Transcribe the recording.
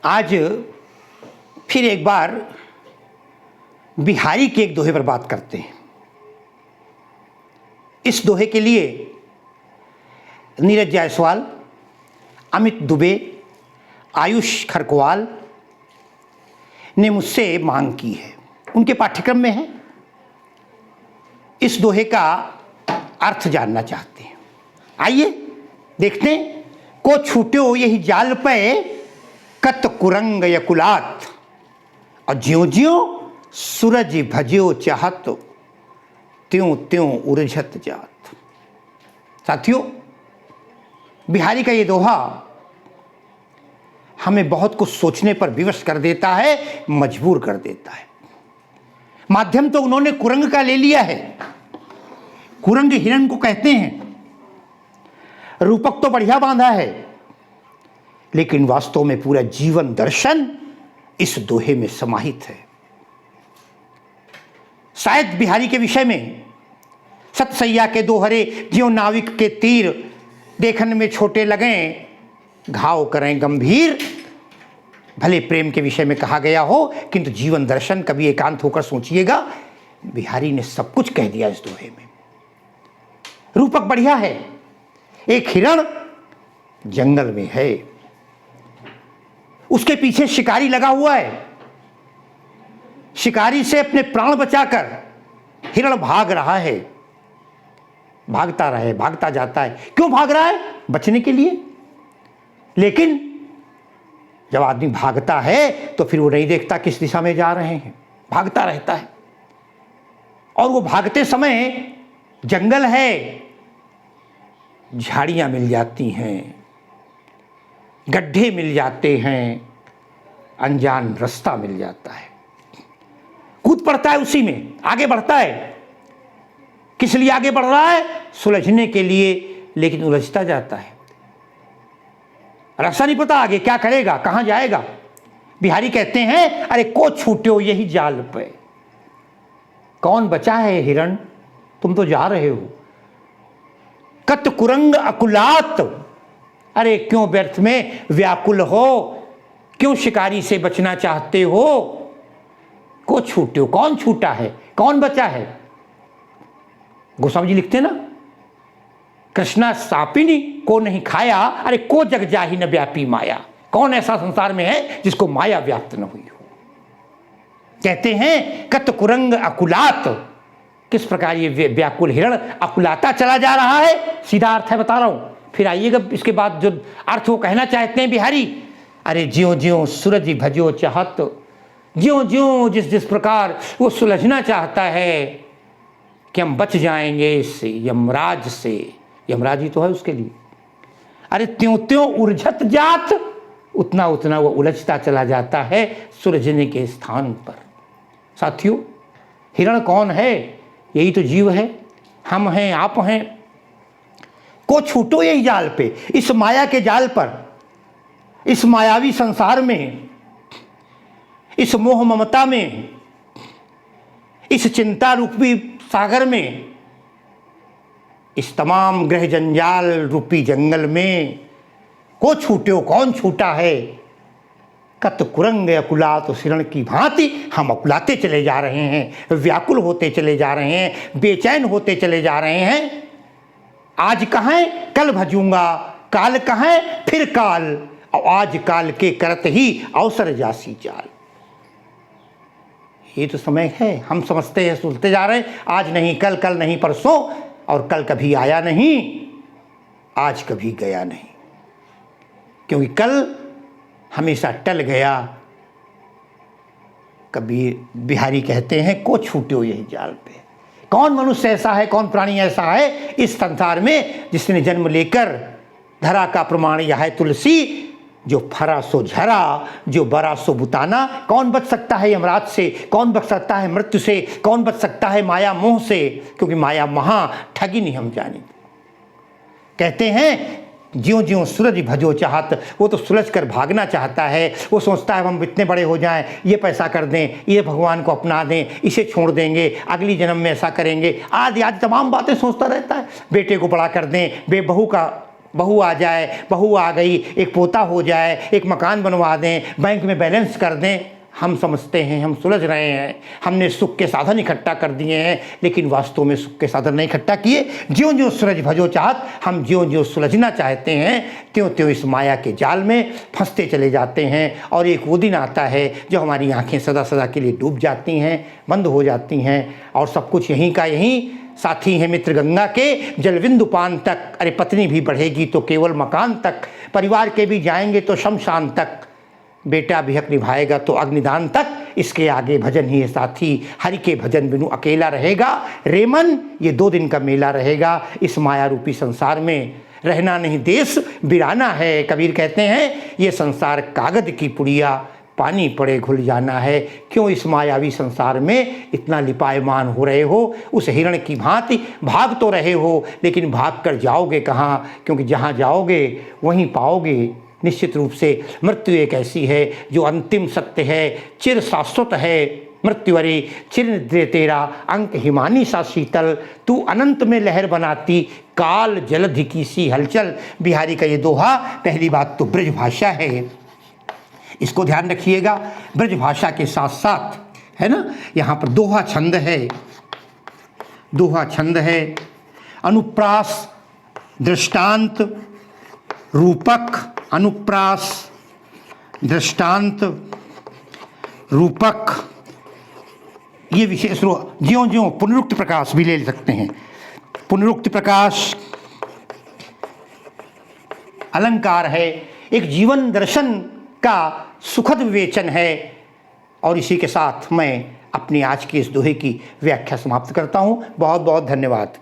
आज फिर एक बार बिहारी के एक दोहे पर बात करते हैं। इस दोहे के लिए नीरज जायसवाल, अमित दुबे, आयुष खरकवाल ने मुझसे मांग की है, उनके पाठ्यक्रम में है। इस दोहे का अर्थ जानना चाहते हैं। आइए देखते हैं। को छूट्यो यही जाल पे कत कुरंग यकुलात, और ज्यों ज्यों सूरज भज्यो चाहत त्यों त्यों उलझत जात। साथियों, बिहारी का ये दोहा हमें बहुत कुछ सोचने पर विवश कर देता है, मजबूर कर देता है। माध्यम तो उन्होंने कुरंग का ले लिया है। कुरंग हिरण को कहते हैं। रूपक तो बढ़िया बांधा है, लेकिन वास्तव में पूरा जीवन दर्शन इस दोहे में समाहित है। शायद बिहारी के विषय में सतसैया के दोहरे ज्यों नाविक के तीर, देखने में छोटे लगें घाव करें गंभीर, भले प्रेम के विषय में कहा गया हो, किंतु जीवन दर्शन कभी एकांत होकर सोचिएगा, बिहारी ने सब कुछ कह दिया इस दोहे में। रूपक बढ़िया है। एक हिरण जंगल में है, उसके पीछे शिकारी लगा हुआ है। शिकारी से अपने प्राण बचाकर हिरण भाग रहा है। भागता रहे, भागता जाता है। क्यों भाग रहा है? बचने के लिए। लेकिन जब आदमी भागता है तो फिर वो नहीं देखता किस दिशा में जा रहे हैं, भागता रहता है। और वो भागते समय जंगल है, झाड़ियां मिल जाती हैं, गड्ढे मिल जाते हैं, अनजान रास्ता मिल जाता है। कूद पड़ता है उसी में, आगे बढ़ता है। किस लिए आगे बढ़ रहा है? सुलझने के लिए, लेकिन उलझता जाता है। रास्ता नहीं पता आगे क्या करेगा, कहां जाएगा। बिहारी कहते हैं, अरे को छूट्यो यही जाल पे। कौन बचा है हिरण? तुम तो जा रहे हो। कत कुरंग अकुलात, अरे क्यों व्यर्थ में व्याकुल हो, क्यों शिकारी से बचना चाहते हो। को छूट्यो, कौन छूटा है, कौन बचा है? गोस्वामी जी लिखते ना, कृष्णा सापिनी को नहीं खाया, अरे को जग जाहि न व्यापी माया। कौन ऐसा संसार में है जिसको माया व्याप्त न हुई हो। कहते हैं कत कुरंग अकुलात, किस प्रकार ये व्याकुल हिरण अकुलाता चला जा रहा है। सीधा अर्थ है, बता रहा हूं। फिर आइएगा इसके बाद जो अर्थ वो कहना चाहते हैं बिहारी, अरे ज्यों ज्यों सूरज भज्यो चाहत, ज्यों ज्यों जिस प्रकार वो सुलझना चाहता है कि हम बच जाएंगे इस यमराज से। यमराज ही तो है उसके लिए। अरे त्यों त्यों उलझत जात, उतना उतना वो उलझता चला जाता है सुलझने के स्थान पर। साथियों, हिरण कौन है? यही तो जीव है, हम हैं, आप हैं। को छूटो यही जाल पे, इस माया के जाल पर, इस मायावी संसार में, इस मोह ममता में, इस चिंता रूपी सागर में, इस तमाम ग्रह जंजाल रूपी जंगल में को छूट्यो, कौन छूटा है। कत कुरंग अकुलात, हिरण की भांति हम अकुलाते चले जा रहे हैं, व्याकुल होते चले जा रहे हैं, बेचैन होते चले जा रहे हैं। आज कहाँ कल भजूंगा, काल कहाँ फिर काल, और आज काल के करत ही अवसर जासी चाल। ये तो समय है, हम समझते हैं, सुनते जा रहे हैं, आज नहीं कल, कल नहीं परसों, और कल कभी आया नहीं, आज कभी गया नहीं। क्योंकि कल हमेशा टल गया। कभी बिहारी कहते हैं को छूट्यो यही जाल पे। कौन मनुष्य ऐसा है, कौन प्राणी ऐसा है इस संसार में जिसने जन्म लेकर धरा का प्रमाण यह है तुलसी, जो फरा सो झरा, जो बरा सो बुताना। कौन बच सकता है यमराज से? कौन बच सकता है मृत्यु से? कौन बच सकता है माया मोह से? क्योंकि माया महा ठगी नहीं हम जाने। कहते हैं ज्यों ज्यों सूरज भजो चाहत, वो तो सुलझ कर भागना चाहता है। वो सोचता है हम इतने बड़े हो जाएं, ये पैसा कर दें, ये भगवान को अपना दें, इसे छोड़ देंगे, अगली जन्म में ऐसा करेंगे, आदि आदि तमाम बातें सोचता रहता है। बेटे को बड़ा कर दें, बहू का बहू आ जाए, बहू आ गई, एक पोता हो जाए, एक मकान बनवा दें, बैंक में बैलेंस कर दें, हम समझते हैं हम सुलझ रहे हैं, हमने सुख के साधन इकट्ठा कर दिए हैं, लेकिन वास्तव में सुख के साधन नहीं इकट्ठा किए। ज्यों ज्यों सूरज भजो चाहत, हम ज्यों ज्यों सुलझना चाहते हैं त्यों त्यों इस माया के जाल में फंसते चले जाते हैं। और एक वो दिन आता है जो हमारी आंखें सदा सदा के लिए डूब जाती हैं, बंद हो जाती हैं, और सब कुछ यहीं का यहीं। साथी हैं मित्र गंगा के जलबिंदु पान तक, अरे पत्नी भी बढ़ेगी तो केवल मकान तक, परिवार के भी जाएंगे तो शमशान तक, बेटा भी हक निभाएगा तो अग्निदान तक, इसके आगे भजन ही है साथी, हरि के भजन बिनु अकेला रहेगा। रेमन ये 2 दिन का मेला रहेगा, इस माया रूपी संसार में रहना नहीं देश बिराना है। कबीर कहते हैं ये संसार कागज की पुड़िया, पानी पड़े घुल जाना है। क्यों इस मायावी संसार में इतना लिपायमान हो रहे हो? उस हिरण की भांति भाग तो रहे हो, लेकिन भाग कर जाओगे कहाँ? क्योंकि जहाँ जाओगे वहीं पाओगे। निश्चित रूप से मृत्यु एक ऐसी है जो अंतिम सत्य है, चिर शाश्वत है। मृत्यु अरे चिर निद्रे तेरा, अंक हिमानी सा शीतल, तू अनंत में लहर बनाती, काल जलधि की सी हलचल। बिहारी का ये दोहा, पहली बात तो ब्रज भाषा है, इसको ध्यान रखिएगा। ब्रज भाषा के साथ साथ है ना, यहाँ पर दोहा छंद है, दोहा छंद है, अनुप्रास दृष्टांत रूपक, अनुप्रास दृष्टांत रूपक, ये विशेष रूप। ज्यों ज्यों पुनरुक्त प्रकाश भी ले सकते हैं, पुनरुक्त प्रकाश अलंकार है, एक जीवन दर्शन का सुखद विवेचन है। और इसी के साथ मैं अपनी आज की इस दोहे की व्याख्या समाप्त करता हूँ। बहुत बहुत धन्यवाद।